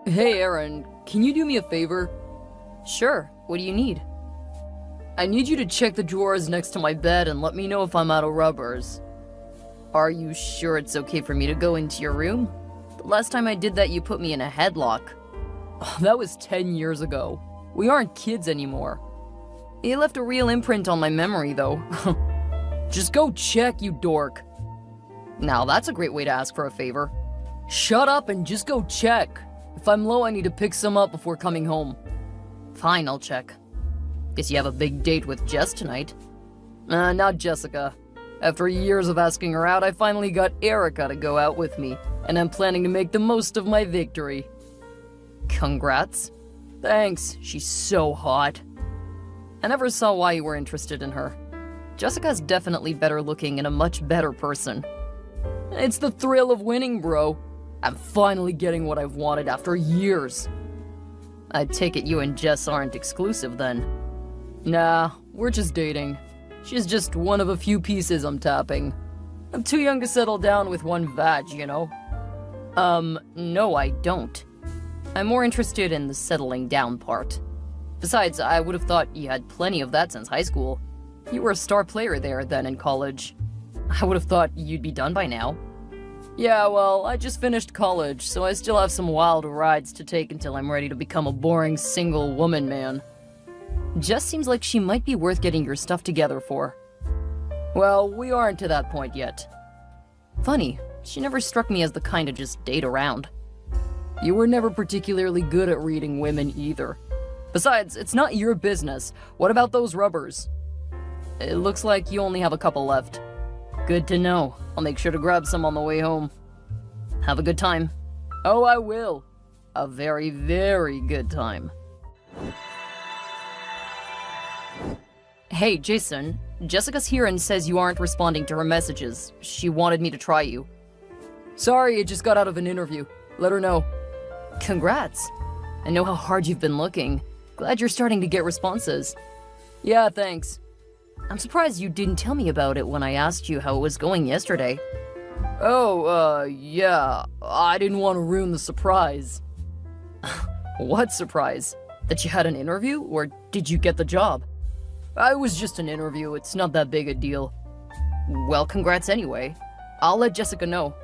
Hey Aaron, can you do me a favor? Sure, what do you need? I need you to check the drawers next to my bed and let me know if I'm out of rubbers. Are you sure it's okay for me to go into your room? The last time I did that, you put me in a headlock. That was 10 years ago. We aren't kids anymore. It left a real imprint on my memory, though. Just go check, you dork. Now that's a great way to ask for a favor. Shut up and just go check. If I'm low, I need to pick some up before coming home. Fine, I'll check. Guess you have a big date with Jess tonight. Not Jessica. After years of asking her out, I finally got Erica to go out with me, and I'm planning to make the most of my victory. Congrats. Thanks, she's so hot. I never saw why you were interested in her. Jessica's definitely better looking and a much better person. It's the thrill of winning, bro. I'm finally getting what I've wanted after years. I take it you and Jess aren't exclusive then. Nah, we're just dating. She's just one of a few pieces I'm tapping. I'm too young to settle down with one vag, you know? No, I don't. I'm more interested in the settling down part. Besides, I would have thought you had plenty of that since high school. You were a star player there then in college. I would have thought you'd be done by now. Yeah, well, I just finished college, so I still have some wild rides to take until I'm ready to become a boring single woman man. Jess seems like she might be worth getting your stuff together for. Well, we aren't to that point yet. Funny, she never struck me as the kind to just date around. You were never particularly good at reading women either. Besides, it's not your business. What about those rubbers? It looks like you only have a couple left. Good to know. I'll make sure to grab some on the way home. Have a good time. Oh, I will. A very, very good time. Hey, Jason. Jessica's here and says you aren't responding to her messages. She wanted me to try you. Sorry, I just got out of an interview. Let her know. Congrats. I know how hard you've been looking. Glad you're starting to get responses. Yeah, thanks. I'm surprised you didn't tell me about it when I asked you how it was going yesterday. Oh, yeah. I didn't want to ruin the surprise. What surprise? That you had an interview, or did you get the job? It was just an interview. It's not that big a deal. Well, congrats anyway. I'll let Jessica know.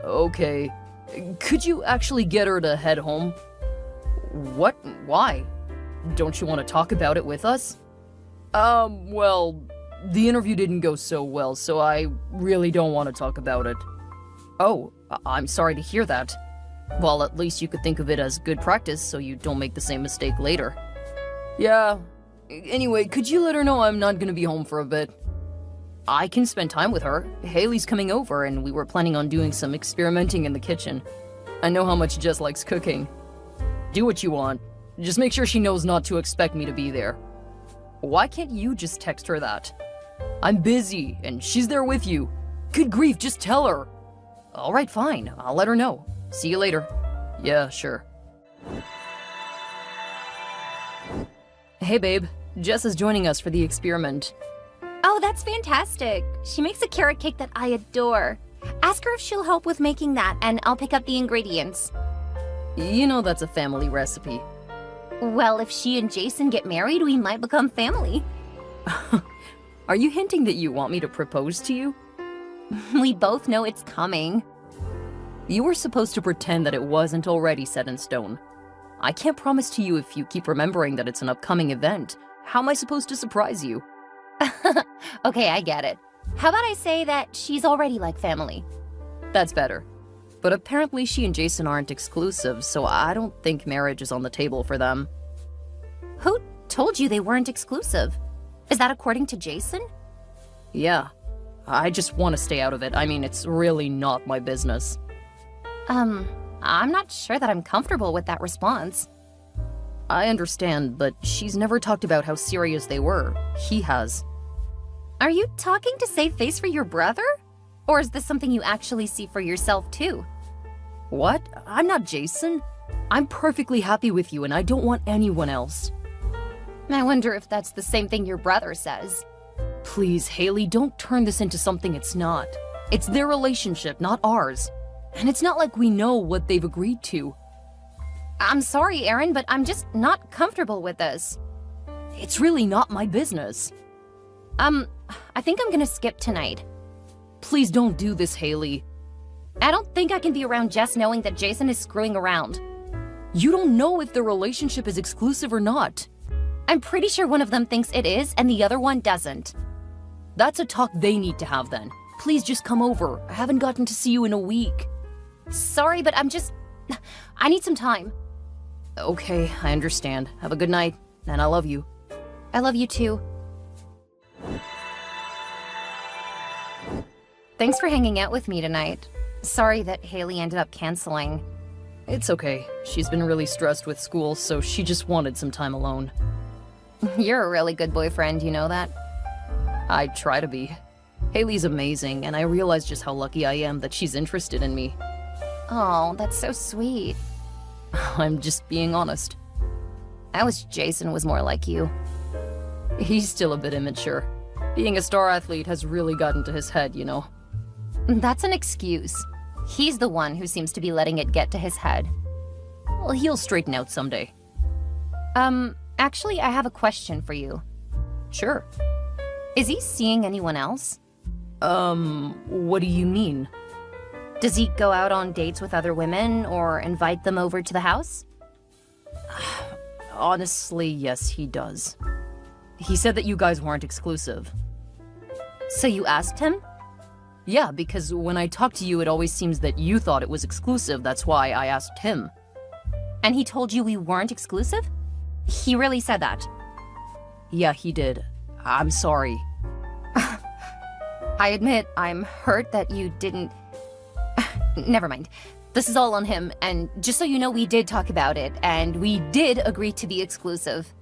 Okay. Could you actually get her to head home? What? Why? Don't you want to talk about it with us? Well, the interview didn't go so well, so I really don't want to talk about it. Oh, I'm sorry to hear that. Well, at least you could think of it as good practice so you don't make the same mistake later. Yeah. Anyway, could you let her know I'm not gonna be home for a bit? I can spend time with her. Haley's coming over, and we were planning on doing some experimenting in the kitchen. I know how much Jess likes cooking. Do what you want. Just make sure she knows not to expect me to be there. Why can't you just text her that? I'm busy, and she's there with you. Good grief, just tell her. Alright, fine. I'll let her know. See you later. Yeah, sure. Hey, babe. Jess is joining us for the experiment. Oh, that's fantastic. She makes a carrot cake that I adore. Ask her if she'll help with making that, and I'll pick up the ingredients. You know that's a family recipe. Well, if she and Jason get married, we might become family. Are you hinting that you want me to propose to you? We both know it's coming. You were supposed to pretend that it wasn't already set in stone. I can't promise to you if you keep remembering that it's an upcoming event. How am I supposed to surprise you? Okay, I get it. How about I say that she's already like family? That's better. But apparently she and Jason aren't exclusive, so I don't think marriage is on the table for them. Who told you they weren't exclusive? Is that according to Jason? Yeah. I just want to stay out of it. I mean, it's really not my business. I'm not sure that I'm comfortable with that response. I understand, but she's never talked about how serious they were. He has. Are you talking to save face for your brother? Or is this something you actually see for yourself too? What? I'm not Jason. I'm perfectly happy with you and I don't want anyone else. I wonder if that's the same thing your brother says. Please, Haley, don't turn this into something it's not. It's their relationship, not ours. And it's not like we know what they've agreed to. I'm sorry, Aaron, but I'm just not comfortable with this. It's really not my business. I think I'm gonna skip tonight. Please don't do this, Haley. I don't think I can be around Jess knowing that Jason is screwing around. You don't know if the relationship is exclusive or not. I'm pretty sure one of them thinks it is and the other one doesn't. That's a talk they need to have then. Please just come over. I haven't gotten to see you in a week. Sorry, but I need some time. Okay, I understand. Have a good night, and I love you. I love you too. Thanks for hanging out with me tonight. Sorry that Haley ended up canceling. It's okay. She's been really stressed with school, so she just wanted some time alone. You're a really good boyfriend, you know that? I try to be. Haley's amazing, and I realize just how lucky I am that she's interested in me. Oh, that's so sweet. I'm just being honest. I wish Jason was more like you. He's still a bit immature. Being a star athlete has really gotten to his head, you know. That's an excuse. He's the one who seems to be letting it get to his head. Well, he'll straighten out someday. Actually, I have a question for you. Sure. Is he seeing anyone else? What do you mean? Does he go out on dates with other women or invite them over to the house? Honestly, yes, he does. He said that you guys weren't exclusive. So you asked him? Yeah, because when I talk to you, it always seems that you thought it was exclusive. That's why I asked him. And he told you we weren't exclusive? He really said that? Yeah, he did. I'm sorry. I admit I'm hurt that you didn't... Never mind. This is all on him, and just so you know, we did talk about it, and we did agree to be exclusive.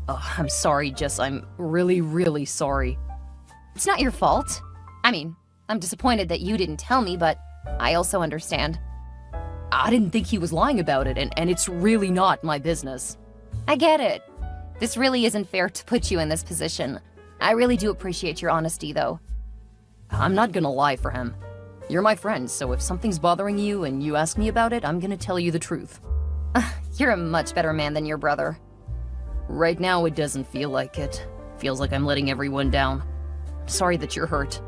Oh, I'm sorry, Jess. I'm really, really sorry. It's not your fault. I mean, I'm disappointed that you didn't tell me, but I also understand. I didn't think he was lying about it, and it's really not my business. I get it. This really isn't fair to put you in this position. I really do appreciate your honesty, though. I'm not gonna lie for him. You're my friend, so if something's bothering you and you ask me about it, I'm gonna tell you the truth. You're a much better man than your brother. Right now, it doesn't feel like it. Feels like I'm letting everyone down. I'm sorry that you're hurt.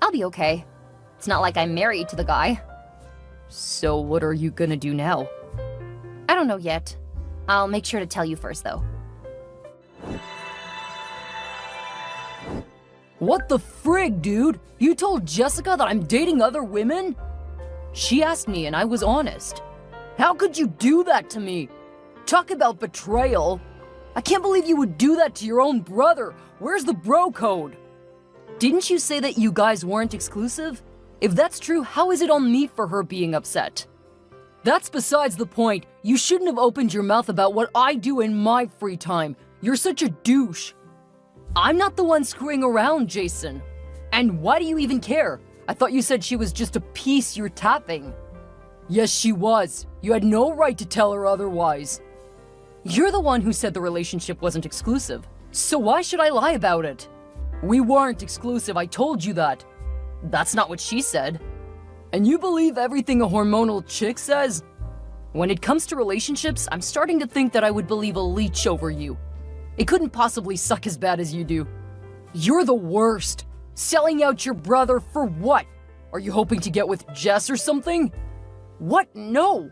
I'll be okay. It's not like I'm married to the guy. So what are you gonna do now? I don't know yet. I'll make sure to tell you first, though. What the frig, dude? You told Jessica that I'm dating other women? She asked me and I was honest. How could you do that to me? Talk about betrayal. I can't believe you would do that to your own brother. Where's the bro code? Didn't you say that you guys weren't exclusive? If that's true, how is it on me for her being upset? That's besides the point. You shouldn't have opened your mouth about what I do in my free time. You're such a douche. I'm not the one screwing around, Jason. And why do you even care? I thought you said she was just a piece you're tapping. Yes, she was. You had no right to tell her otherwise. You're the one who said the relationship wasn't exclusive. So why should I lie about it? We weren't exclusive, I told you that. That's not what she said. And you believe everything a hormonal chick says? When it comes to relationships, I'm starting to think that I would believe a leech over you. It couldn't possibly suck as bad as you do. You're the worst. Selling out your brother for what? Are you hoping to get with Jess or something? What? No.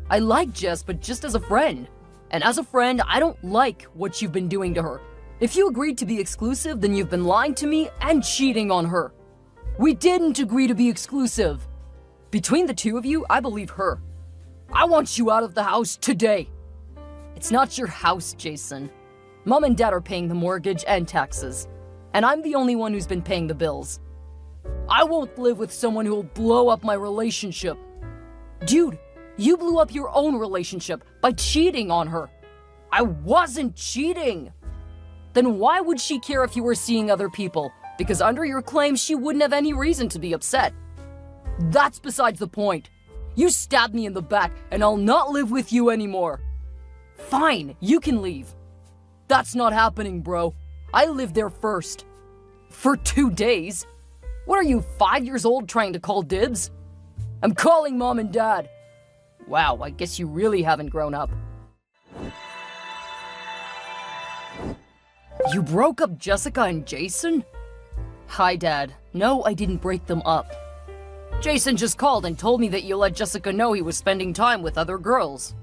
I like Jess, but just as a friend. And as a friend, I don't like what you've been doing to her. If you agreed to be exclusive, then you've been lying to me and cheating on her. We didn't agree to be exclusive. Between the two of you, I believe her. I want you out of the house today. It's not your house, Jason. Mom and Dad are paying the mortgage and taxes, and I'm the only one who's been paying the bills. I won't live with someone who will blow up my relationship. Dude, you blew up your own relationship by cheating on her. I wasn't cheating. Then why would she care if you were seeing other people? Because under your claim, she wouldn't have any reason to be upset. That's besides the point. You stabbed me in the back, and I'll not live with you anymore. Fine, you can leave. That's not happening, bro. I lived there first. For 2 days? What are you, 5 years old trying to call dibs? I'm calling Mom and Dad. Wow, I guess you really haven't grown up. You broke up Jessica and Jason? Hi, Dad. No, I didn't break them up. Jason just called and told me that you let Jessica know he was spending time with other girls.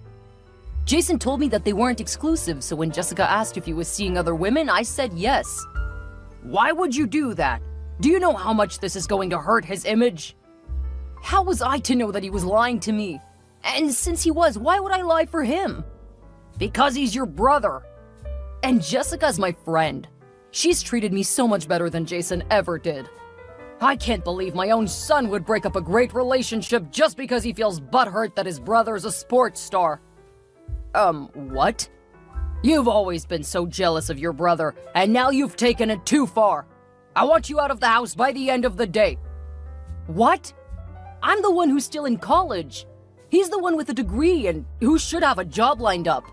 Jason told me that they weren't exclusive, so when Jessica asked if he was seeing other women, I said yes. Why would you do that? Do you know how much this is going to hurt his image? How was I to know that he was lying to me? And since he was, why would I lie for him? Because he's your brother. And Jessica's my friend. She's treated me so much better than Jason ever did. I can't believe my own son would break up a great relationship just because he feels butthurt that his brother's a sports star. What? You've always been so jealous of your brother, and now you've taken it too far. I want you out of the house by the end of the day. What? I'm the one who's still in college. He's the one with a degree and who should have a job lined up.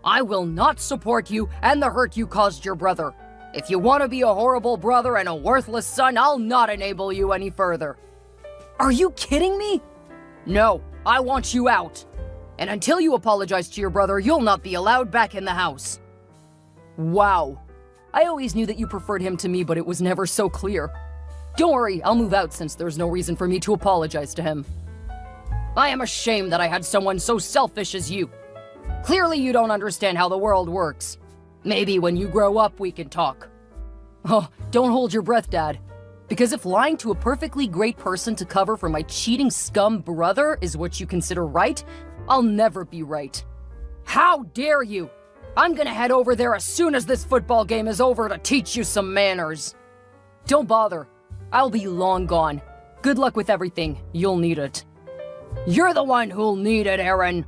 I will not support you and the hurt you caused your brother. If you want to be a horrible brother and a worthless son, I'll not enable you any further. Are you kidding me? No, I want you out. And until you apologize to your brother, you'll not be allowed back in the house. Wow. I always knew that you preferred him to me, but it was never so clear. Don't worry, I'll move out since there's no reason for me to apologize to him. I am ashamed that I had someone so selfish as you. Clearly you don't understand how the world works. Maybe when you grow up we can talk. Oh, don't hold your breath, Dad. Because if lying to a perfectly great person to cover for my cheating scum brother is what you consider right, I'll never be right. How dare you! I'm gonna head over there as soon as this football game is over to teach you some manners. Don't bother. I'll be long gone. Good luck with everything. You'll need it. You're the one who'll need it, Aaron.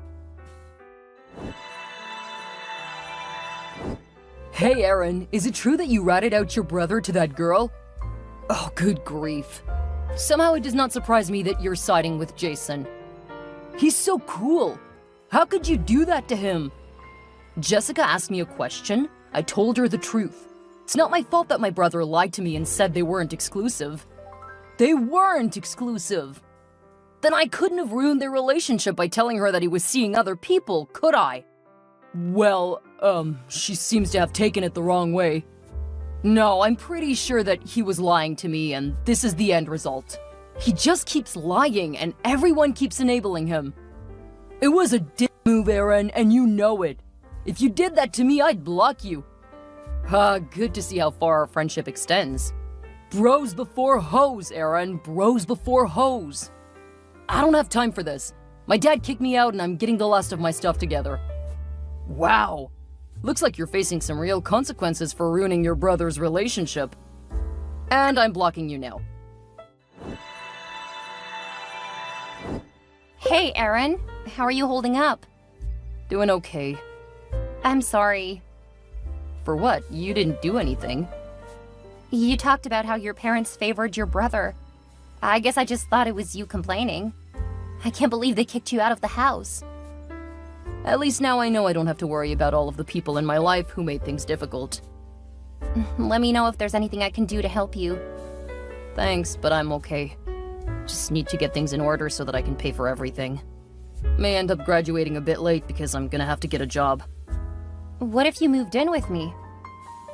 Hey, Aaron, is it true that you ratted out your brother to that girl? Oh, good grief. Somehow it does not surprise me that you're siding with Jason. He's so cool. How could you do that to him? Jessica asked me a question. I told her the truth. It's not my fault that my brother lied to me and said they weren't exclusive. They weren't exclusive. Then I couldn't have ruined their relationship by telling her that he was seeing other people, could I? Well, she seems to have taken it the wrong way. No, I'm pretty sure that he was lying to me, and this is the end result. He just keeps lying, and everyone keeps enabling him. It was a dick move, Aaron, and you know it. If you did that to me, I'd block you. Good to see how far our friendship extends. Bros before hoes, Aaron. Bros before hoes. I don't have time for this. My dad kicked me out, and I'm getting the last of my stuff together. Wow. Looks like you're facing some real consequences for ruining your brother's relationship. And I'm blocking you now. Hey, Aaron. How are you holding up? Doing okay. I'm sorry. For what? You didn't do anything. You talked about how your parents favored your brother. I guess I just thought it was you complaining. I can't believe they kicked you out of the house. At least now I know I don't have to worry about all of the people in my life who made things difficult. Let me know if there's anything I can do to help you. Thanks, but I'm okay. Just need to get things in order so that I can pay for everything. May end up graduating a bit late because I'm gonna have to get a job. What if you moved in with me?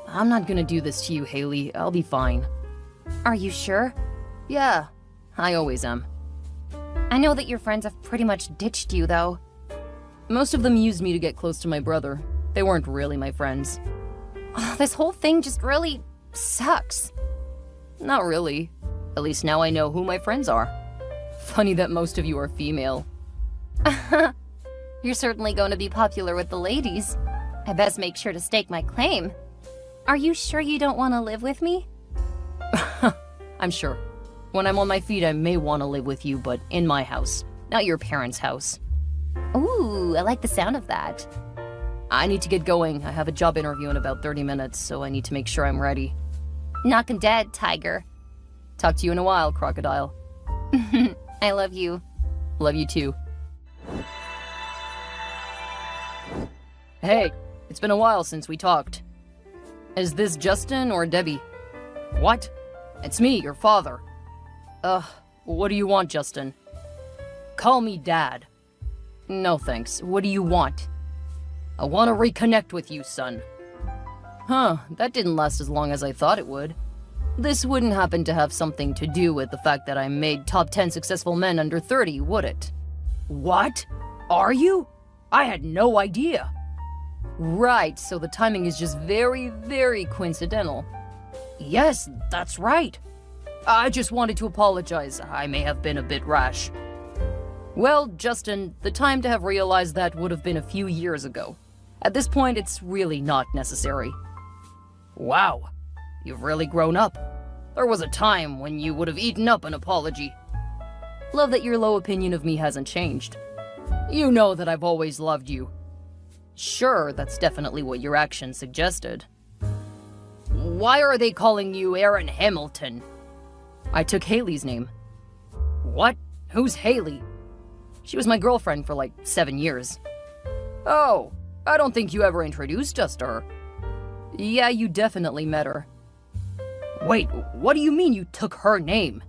I'm not gonna do this to you, Haley. I'll be fine. Are you sure? Yeah, I always am. I know that your friends have pretty much ditched you, though. Most of them used me to get close to my brother. They weren't really my friends. This whole thing just really sucks. Not really. At least now I know who my friends are. Funny that most of you are female. You're certainly going to be popular with the ladies. I best make sure to stake my claim. Are you sure you don't want to live with me? I'm sure. When I'm on my feet, I may want to live with you, but in my house, not your parents' house. Ooh, I like the sound of that. I need to get going. I have a job interview in about 30 minutes, so I need to make sure I'm ready. Knock 'em dead, tiger. Talk to you in a while, crocodile. I love you. Love you too. Hey, it's been a while since we talked. Is this Justin or Debbie? What? It's me, your father. What do you want, Justin? Call me Dad. No thanks. What do you want? I want to reconnect with you, son. Huh, that didn't last as long as I thought it would. This wouldn't happen to have something to do with the fact that I made top 10 successful men under 30, would it? What? Are you? I had no idea. Right, so the timing is just very, very coincidental. Yes, that's right. I just wanted to apologize. I may have been a bit rash. Well, Justin, the time to have realized that would have been a few years ago. At this point, it's really not necessary. Wow, you've really grown up. There was a time when you would have eaten up an apology. Love that your low opinion of me hasn't changed. You know that I've always loved you. Sure, that's definitely what your actions suggested. Why are they calling you Aaron Hamilton? I took Haley's name. What? Who's Haley? She was my girlfriend for like 7 years. Oh, I don't think you ever introduced us to her. Yeah, you definitely met her. Wait, what do you mean you took her name?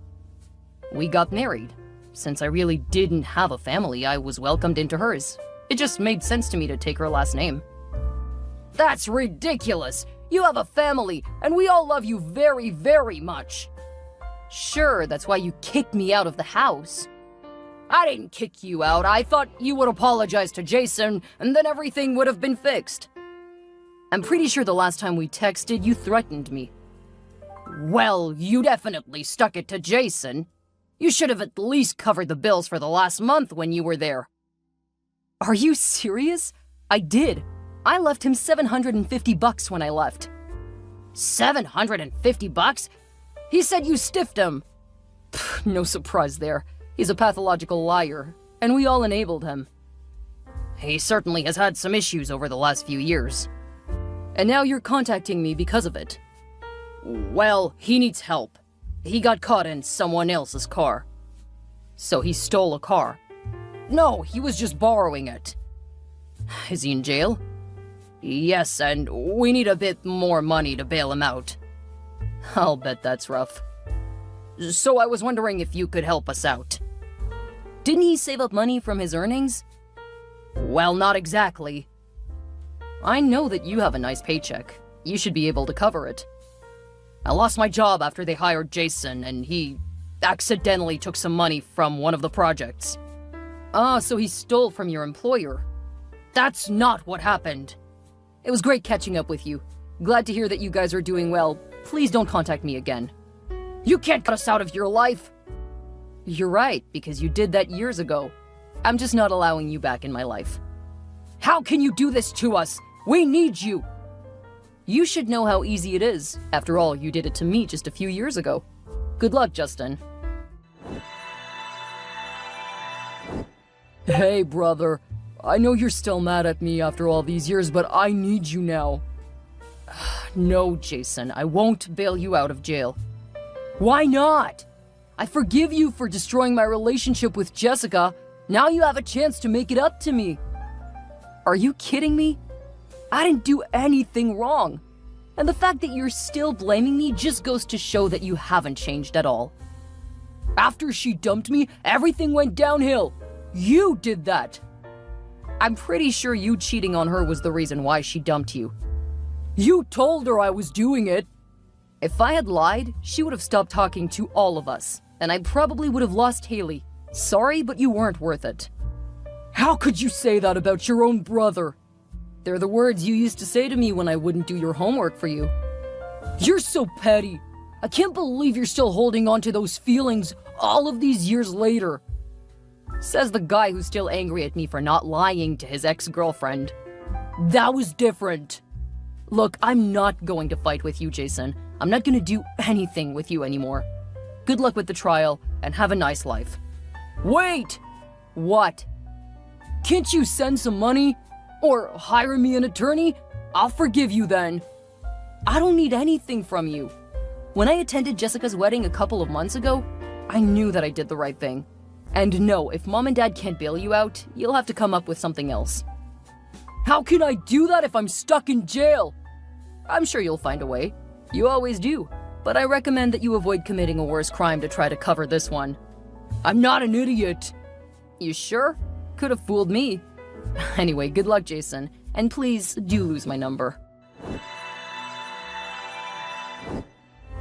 We got married. Since I really didn't have a family, I was welcomed into hers. It just made sense to me to take her last name. That's ridiculous! You have a family, and we all love you very, very much. Sure, that's why you kicked me out of the house. I didn't kick you out. I thought you would apologize to Jason, and then everything would have been fixed. I'm pretty sure the last time we texted, you threatened me. Well, you definitely stuck it to Jason. You should have at least covered the bills for the last month when you were there. Are you serious? I did. I left him $750 when I left. $750? He said you stiffed him. Pfft, no surprise there. He's a pathological liar, and we all enabled him. He certainly has had some issues over the last few years. And now you're contacting me because of it. Well, he needs help. He got caught in someone else's car. So he stole a car. No, he was just borrowing it. Is he in jail? Yes, and we need a bit more money to bail him out. I'll bet that's rough. So I was wondering if you could help us out. Didn't he save up money from his earnings? Well, not exactly. I know that you have a nice paycheck. You should be able to cover it. I lost my job after they hired Jason, and he accidentally took some money from one of the projects. Ah, so he stole from your employer. That's not what happened. It was great catching up with you. Glad to hear that you guys are doing well. Please don't contact me again. You can't cut us out of your life! You're right, because you did that years ago. I'm just not allowing you back in my life. How can you do this to us? We need you! You should know how easy it is. After all, you did it to me just a few years ago. Good luck, Justin. Hey, brother. I know you're still mad at me after all these years, but I need you now. No, Jason, I won't bail you out of jail. Why not? I forgive you for destroying my relationship with Jessica. Now you have a chance to make it up to me. Are you kidding me? I didn't do anything wrong. And the fact that you're still blaming me just goes to show that you haven't changed at all. After she dumped me, everything went downhill. You did that. I'm pretty sure you cheating on her was the reason why she dumped you. You told her I was doing it. If I had lied, she would have stopped talking to all of us, and I probably would have lost Haley. Sorry, but you weren't worth it. How could you say that about your own brother? They're the words you used to say to me when I wouldn't do your homework for you. You're so petty. I can't believe you're still holding on to those feelings all of these years later. Says the guy who's still angry at me for not lying to his ex-girlfriend. That was different. Look, I'm not going to fight with you, Jason. I'm not going to do anything with you anymore. Good luck with the trial, and have a nice life. Wait! What? Can't you send some money? Or hire me an attorney? I'll forgive you then. I don't need anything from you. When I attended Jessica's wedding a couple of months ago, I knew that I did the right thing. And no, if Mom and Dad can't bail you out, you'll have to come up with something else. How can I do that if I'm stuck in jail? I'm sure you'll find a way. You always do. But I recommend that you avoid committing a worse crime to try to cover this one. I'm not an idiot. You sure? Could have fooled me. Anyway, good luck, Jason, and please do lose my number.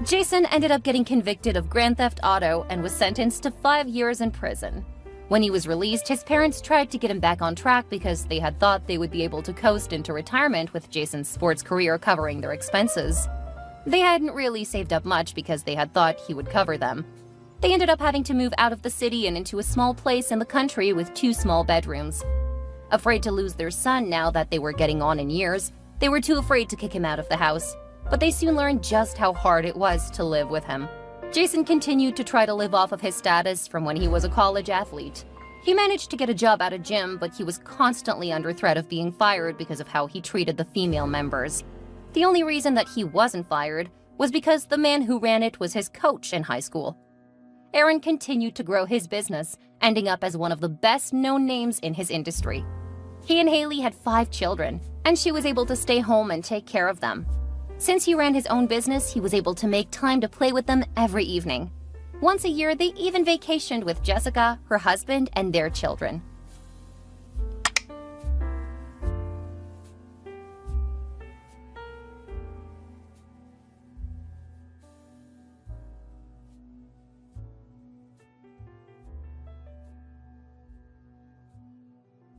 Jason ended up getting convicted of Grand Theft Auto and was sentenced to 5 years in prison. When he was released, his parents tried to get him back on track because they had thought they would be able to coast into retirement with Jason's sports career covering their expenses. They hadn't really saved up much because they had thought he would cover them. They ended up having to move out of the city and into a small place in the country with 2 small bedrooms. Afraid to lose their son now that they were getting on in years, they were too afraid to kick him out of the house. But they soon learned just how hard it was to live with him. Jason continued to try to live off of his status from when he was a college athlete. He managed to get a job at a gym, but he was constantly under threat of being fired because of how he treated the female members. The only reason that he wasn't fired was because the man who ran it was his coach in high school. Aaron continued to grow his business, ending up as one of the best-known names in his industry. He and Haley had 5 children, and she was able to stay home and take care of them. Since he ran his own business, he was able to make time to play with them every evening. Once a year, they even vacationed with Jessica, her husband, and their children.